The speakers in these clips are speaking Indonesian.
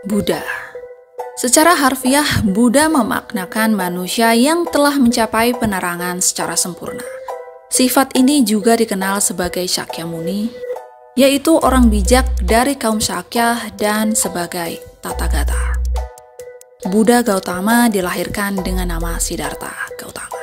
Buddha. Secara harfiah, Buddha memaknakan manusia yang telah mencapai penerangan secara sempurna. Sifat ini juga dikenal sebagai Shakyamuni, yaitu orang bijak dari kaum Shakya dan sebagai Tathagata. Buddha Gautama dilahirkan dengan nama Siddhartha Gautama.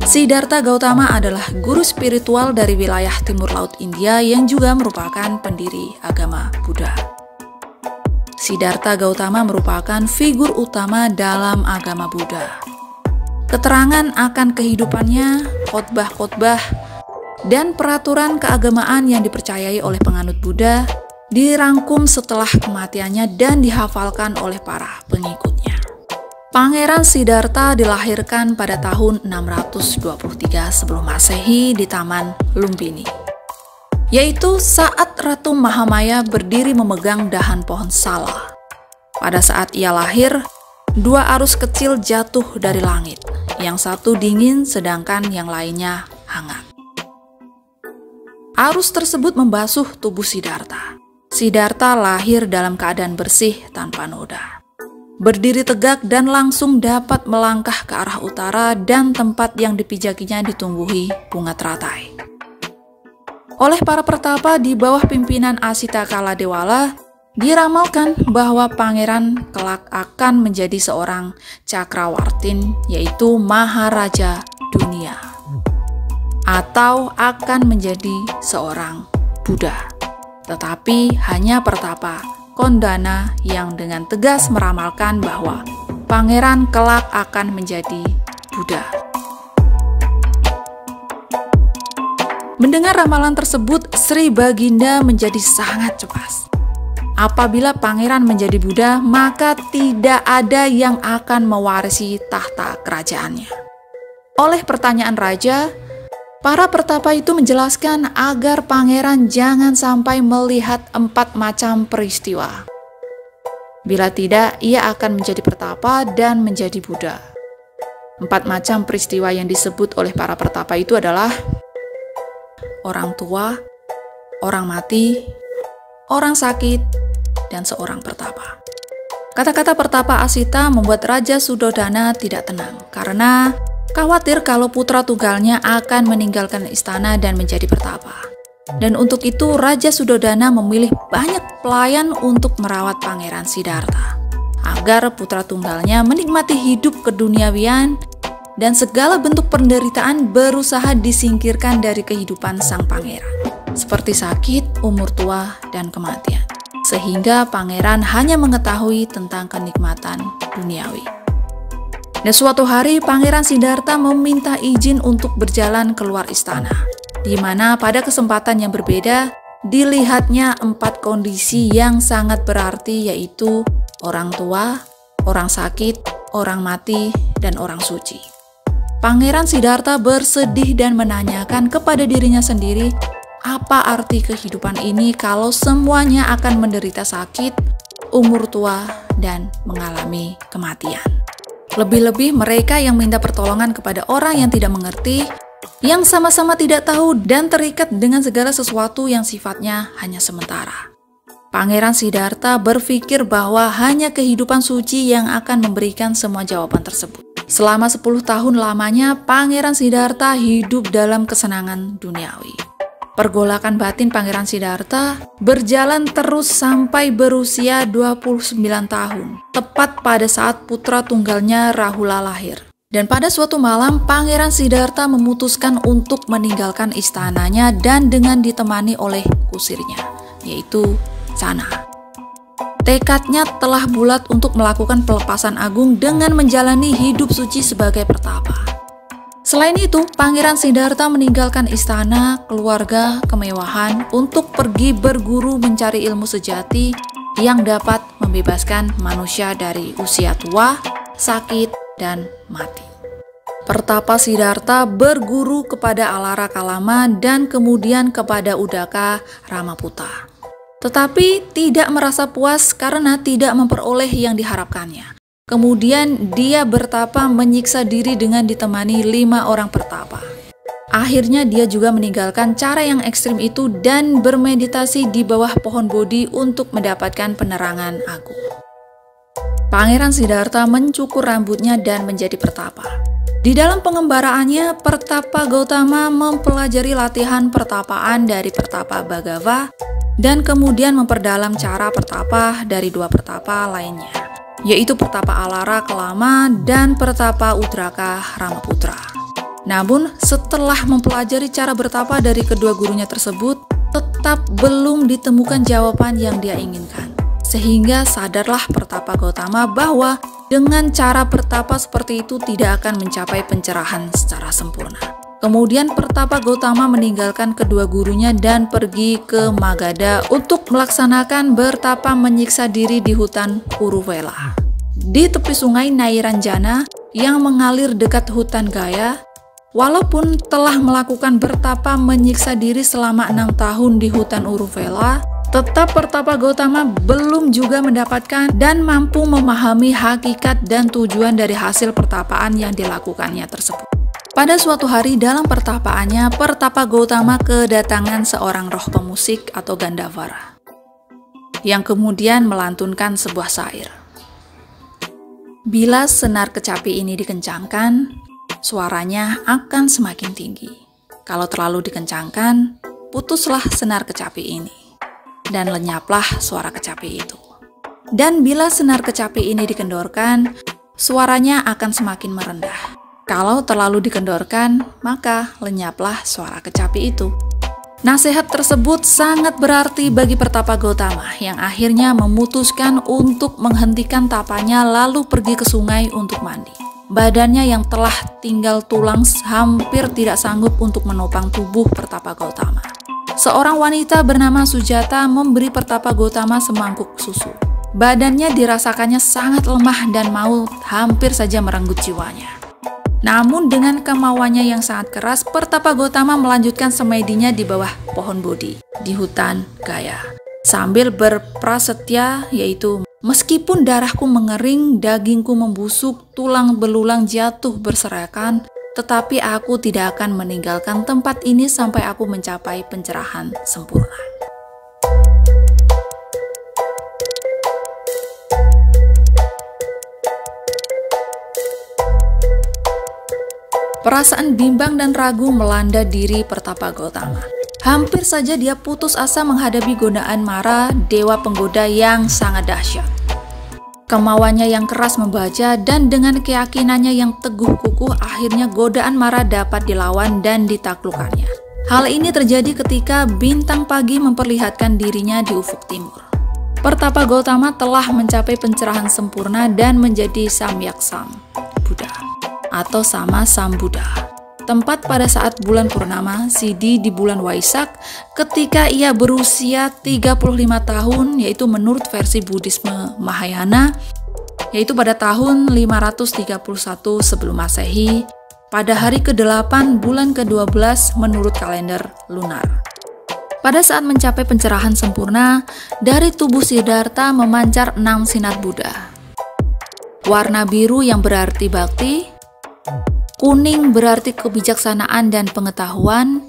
Siddhartha Gautama adalah guru spiritual dari wilayah timur laut India yang juga merupakan pendiri agama Buddha. Siddhartha Gautama merupakan figur utama dalam agama Buddha. Keterangan akan kehidupannya, khotbah-khotbah, dan peraturan keagamaan yang dipercayai oleh penganut Buddha dirangkum setelah kematiannya dan dihafalkan oleh para pengikutnya. Pangeran Siddhartha dilahirkan pada tahun 623 sebelum Masehi di Taman Lumbini, yaitu saat Ratu Mahamaya berdiri memegang dahan pohon sala. Pada saat ia lahir, dua arus kecil jatuh dari langit, yang satu dingin sedangkan yang lainnya hangat. Arus tersebut membasuh tubuh Siddhartha. Siddhartha lahir dalam keadaan bersih tanpa noda, berdiri tegak dan langsung dapat melangkah ke arah utara dan tempat yang dipijakinya ditumbuhi bunga teratai. Oleh para pertapa di bawah pimpinan Asita Kaladewala, diramalkan bahwa pangeran kelak akan menjadi seorang Cakrawartin, yaitu Maharaja Dunia, atau akan menjadi seorang Buddha, tetapi hanya pertapa Kondana yang dengan tegas meramalkan bahwa pangeran kelak akan menjadi Buddha. Mendengar ramalan tersebut, Sri Baginda menjadi sangat cemas. Apabila pangeran menjadi Buddha, maka tidak ada yang akan mewarisi tahta kerajaannya. Oleh pertanyaan raja, para pertapa itu menjelaskan agar pangeran jangan sampai melihat 4 macam peristiwa. Bila tidak, ia akan menjadi pertapa dan menjadi Buddha. 4 macam peristiwa yang disebut oleh para pertapa itu adalah orang tua, orang mati, orang sakit, dan seorang pertapa. Kata-kata pertapa Asita membuat Raja Sudodana tidak tenang karena khawatir kalau putra tunggalnya akan meninggalkan istana dan menjadi pertapa. Dan untuk itu Raja Sudodana memilih banyak pelayan untuk merawat Pangeran Siddhartha, agar putra tunggalnya menikmati hidup keduniawian dan segala bentuk penderitaan berusaha disingkirkan dari kehidupan sang pangeran, seperti sakit, umur tua, dan kematian. Sehingga pangeran hanya mengetahui tentang kenikmatan duniawi. Dan suatu hari Pangeran Siddhartha meminta izin untuk berjalan keluar istana, di mana pada kesempatan yang berbeda dilihatnya 4 kondisi yang sangat berarti, yaitu orang tua, orang sakit, orang mati, dan orang suci. Pangeran Siddhartha bersedih dan menanyakan kepada dirinya sendiri, apa arti kehidupan ini kalau semuanya akan menderita sakit, umur tua, dan mengalami kematian. Lebih-lebih mereka yang minta pertolongan kepada orang yang tidak mengerti, yang sama-sama tidak tahu dan terikat dengan segala sesuatu yang sifatnya hanya sementara. Pangeran Siddhartha berpikir bahwa hanya kehidupan suci yang akan memberikan semua jawaban tersebut. Selama 10 tahun lamanya, Pangeran Siddhartha hidup dalam kesenangan duniawi. Pergolakan batin Pangeran Siddhartha berjalan terus sampai berusia 29 tahun, tepat pada saat putra tunggalnya Rahula lahir. Dan pada suatu malam, Pangeran Siddhartha memutuskan untuk meninggalkan istananya dan dengan ditemani oleh kusirnya, yaitu Sana. Tekadnya telah bulat untuk melakukan pelepasan agung dengan menjalani hidup suci sebagai pertapa. Selain itu, Pangeran Siddhartha meninggalkan istana, keluarga, kemewahan untuk pergi berguru mencari ilmu sejati yang dapat membebaskan manusia dari usia tua, sakit, dan mati. Pertapa Siddhartha berguru kepada Alara Kalama dan kemudian kepada Udaka Ramaputa. tetapi tidak merasa puas karena tidak memperoleh yang diharapkannya. Kemudian dia bertapa menyiksa diri dengan ditemani 5 orang pertapa. Akhirnya dia juga meninggalkan cara yang ekstrim itu dan bermeditasi di bawah pohon Bodhi untuk mendapatkan penerangan agung. Pangeran Siddhartha mencukur rambutnya dan menjadi pertapa. Di dalam pengembaraannya, Pertapa Gautama mempelajari latihan pertapaan dari Pertapa Bhagava dan kemudian memperdalam cara pertapa dari 2 pertapa lainnya, yaitu Pertapa Alara Kelama dan Pertapa Udraka Ramaputra. Namun, setelah mempelajari cara bertapa dari kedua gurunya tersebut, tetap belum ditemukan jawaban yang dia inginkan. Sehingga sadarlah Pertapa Gautama bahwa dengan cara bertapa seperti itu tidak akan mencapai pencerahan secara sempurna. Kemudian Pertapa Gautama meninggalkan kedua gurunya dan pergi ke Magadha untuk melaksanakan bertapa menyiksa diri di hutan Uruvela. Di tepi sungai Nairanjana yang mengalir dekat hutan Gaya, walaupun telah melakukan bertapa menyiksa diri selama 6 tahun di hutan Uruvela, tetap Pertapa Gautama belum juga mendapatkan dan mampu memahami hakikat dan tujuan dari hasil pertapaan yang dilakukannya tersebut. Pada suatu hari dalam pertapaannya, Pertapa Gautama kedatangan seorang roh pemusik atau Gandavara, yang kemudian melantunkan sebuah syair. Bila senar kecapi ini dikencangkan, suaranya akan semakin tinggi. Kalau terlalu dikencangkan, putuslah senar kecapi ini, dan lenyaplah suara kecapi itu. Dan bila senar kecapi ini dikendorkan, suaranya akan semakin merendah. Kalau terlalu dikendorkan, maka lenyaplah suara kecapi itu. Nasihat tersebut sangat berarti bagi Pertapa Gautama yang akhirnya memutuskan untuk menghentikan tapanya lalu pergi ke sungai untuk mandi. Badannya yang telah tinggal tulang hampir tidak sanggup untuk menopang tubuh Pertapa Gautama. Seorang wanita bernama Sujata memberi Pertapa Gautama semangkuk susu. Badannya dirasakannya sangat lemah dan mau hampir saja merenggut jiwanya. Namun dengan kemauannya yang sangat keras, Pertapa Gautama melanjutkan semedinya di bawah pohon Bodhi di hutan Gaya sambil berprasetya, yaitu meskipun darahku mengering, dagingku membusuk, tulang belulang jatuh berserakan, tetapi aku tidak akan meninggalkan tempat ini sampai aku mencapai pencerahan sempurna. Perasaan bimbang dan ragu melanda diri Pertapa Gautama. Hampir saja dia putus asa menghadapi godaan Mara, dewa penggoda yang sangat dahsyat. Kemauannya yang keras membaca dan dengan keyakinannya yang teguh kukuh, akhirnya godaan Mara dapat dilawan dan ditaklukkannya. Hal ini terjadi ketika bintang pagi memperlihatkan dirinya di ufuk timur. Pertapa Gautama telah mencapai pencerahan sempurna dan menjadi Samyaksam Buddha atau Sama Sambuddha. Tempat pada saat bulan purnama, Siddhi di bulan Waisak, ketika ia berusia 35 tahun, yaitu menurut versi Buddhisme Mahayana, yaitu pada tahun 531 sebelum Masehi, pada hari ke-8 bulan ke-12 menurut kalender lunar. Pada saat mencapai pencerahan sempurna, dari tubuh Siddhartha memancar 6 sinar Buddha. Warna biru yang berarti bakti, kuning berarti kebijaksanaan dan pengetahuan,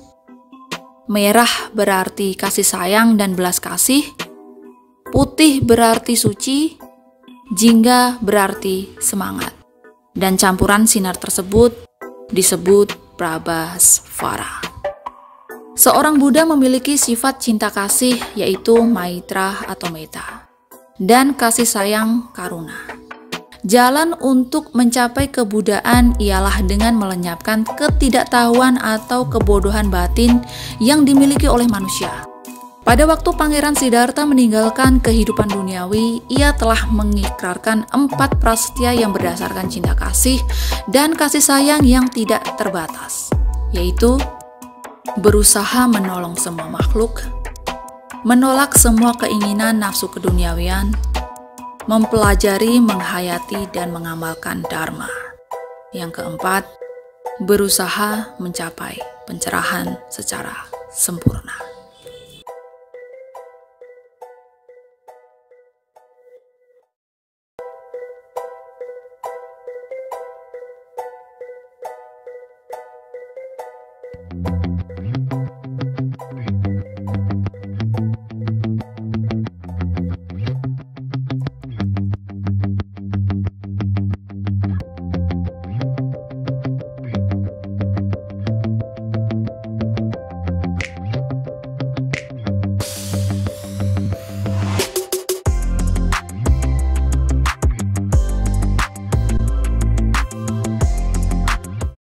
merah berarti kasih sayang dan belas kasih, putih berarti suci, jingga berarti semangat. Dan campuran sinar tersebut disebut Prabhasvara. Seorang Buddha memiliki sifat cinta kasih, yaitu Maitra atau Metta, dan kasih sayang karuna. Jalan untuk mencapai kebudaan ialah dengan melenyapkan ketidaktahuan atau kebodohan batin yang dimiliki oleh manusia. Pada waktu Pangeran Siddhartha meninggalkan kehidupan duniawi, ia telah mengikrarkan 4 prasetya yang berdasarkan cinta kasih dan kasih sayang yang tidak terbatas, yaitu berusaha menolong semua makhluk, menolak semua keinginan nafsu keduniawian, mempelajari, menghayati, dan mengamalkan dharma. Yang keempat, berusaha mencapai pencerahan secara sempurna.